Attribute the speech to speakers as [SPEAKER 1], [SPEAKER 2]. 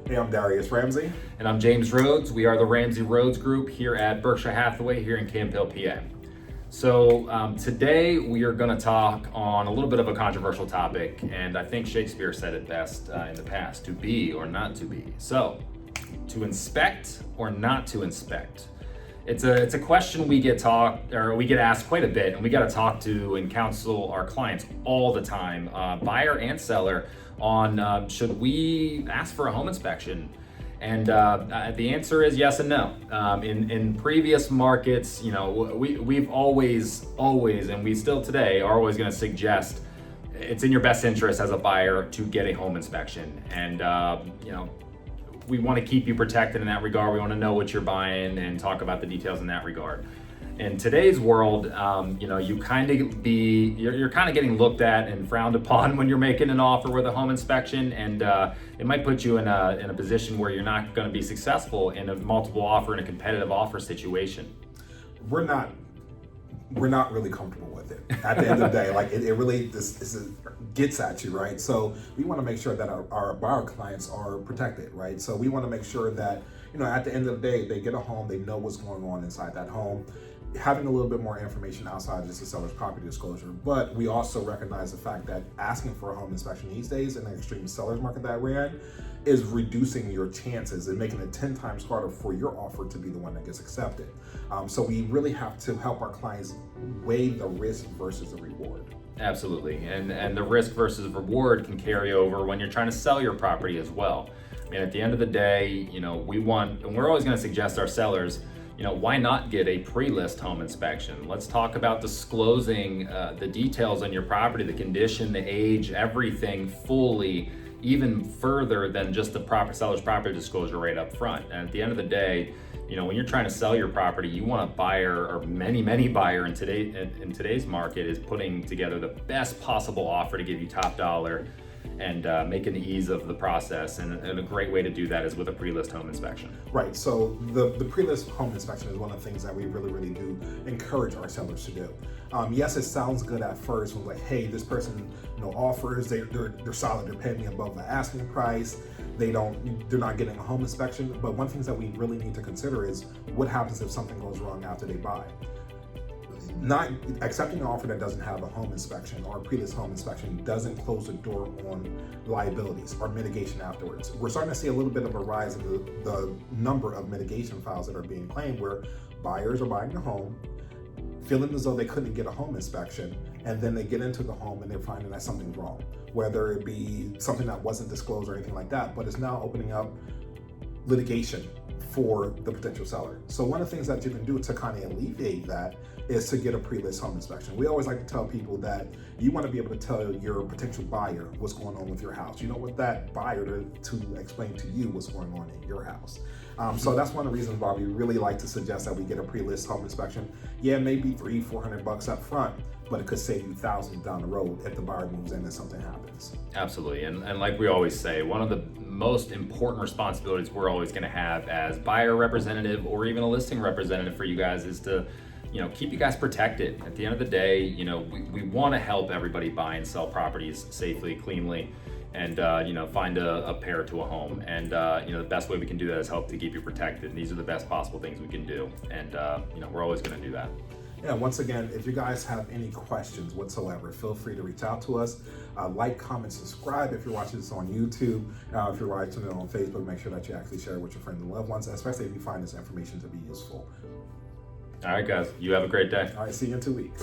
[SPEAKER 1] Hey, I'm Darius Ramsey.
[SPEAKER 2] And I'm James Rhoads. We are the Ramsey Rhoads group here at Berkshire Hathaway here in Camp Hill, PA. So today we are going to talk on a little bit of a controversial topic, and I think Shakespeare said it best in the past, to be or not to be. So, to inspect or not to inspect? It's a question we get asked quite a bit, and we got to talk to and counsel our clients all the time, buyer and seller, on should we ask for a home inspection? And the answer is yes and no. In previous markets, we've always, and we still today are always going to suggest it's in your best interest as a buyer to get a home inspection. And we want to keep you protected in that regard. We want to know what you're buying and talk about the details in that regard. In today's world, you're kind of getting looked at and frowned upon when you're making an offer with a home inspection, and it might put you in a position where you're not going to be successful in a multiple offer and a competitive offer situation.
[SPEAKER 1] We're not really comfortable with it. At the end of the day, like it really this gets at you, right? So we want to make sure that our buyer clients are protected, right? So we want to make sure that at the end of the day, they get a home, they know what's going on inside that home. Having a little bit more information outside of just the seller's property disclosure, but we also recognize the fact that asking for a home inspection these days in the extreme seller's market that we're in is reducing your chances and making it 10 times harder for your offer to be the one that gets accepted. So we really have to help our clients weigh the risk versus the reward.
[SPEAKER 2] Absolutely, and the risk versus reward can carry over when you're trying to sell your property as well. I mean, at the end of the day, we're always going to suggest our sellers, why not get a pre-list home inspection? Let's talk about disclosing the details on your property, the condition, the age, everything fully, even further than just the seller's property disclosure right up front. And at the end of the day, when you're trying to sell your property, you want a buyer, or many buyer in today's market is putting together the best possible offer to give you top dollar and making the ease of the process. And a great way to do that is with a pre-list home inspection.
[SPEAKER 1] Right, so the pre-list home inspection is one of the things that we really do encourage our sellers to do. Yes, it sounds good at first when like, hey, this person offers, they're solid, they're paying me above the asking price, they're not getting a home inspection. But one thing that we really need to consider is what happens if something goes wrong after they buy. Not accepting an offer that doesn't have a home inspection or a pre-list home inspection doesn't close the door on liabilities or mitigation afterwards. We're starting to see a little bit of a rise in the number of mitigation files that are being claimed, where buyers are buying a home, feeling as though they couldn't get a home inspection, and then they get into the home and they're finding that something's wrong, whether it be something that wasn't disclosed or anything like that, but it's now opening up litigation for the potential seller. So one of the things that you can do to kind of alleviate that is to get a pre-list home inspection. We always like to tell people that you want to be able to tell your potential buyer what's going on with your house. You don't want that buyer to explain to you what's going on in your house. So that's one of the reasons why we really like to suggest that we get a pre-list home inspection. Yeah, maybe $300-400 up front, but it could save you thousands down the road if the buyer moves in and something happens.
[SPEAKER 2] Absolutely, and like we always say, one of the most important responsibilities we're always going to have as buyer representative or even a listing representative for you guys is to keep you guys protected. At the end of the day, we want to help everybody buy and sell properties safely, cleanly, and find a pair to a home. And the best way we can do that is help to keep you protected. And these are the best possible things we can do. And we're always going to do that.
[SPEAKER 1] Yeah, once again, if you guys have any questions whatsoever, feel free to reach out to us. Like, comment, subscribe if you're watching this on YouTube. If you're watching it on Facebook, make sure that you actually share it with your friends and loved ones, especially if you find this information to be useful.
[SPEAKER 2] All right, guys, you have a great day.
[SPEAKER 1] All right, see you in 2 weeks.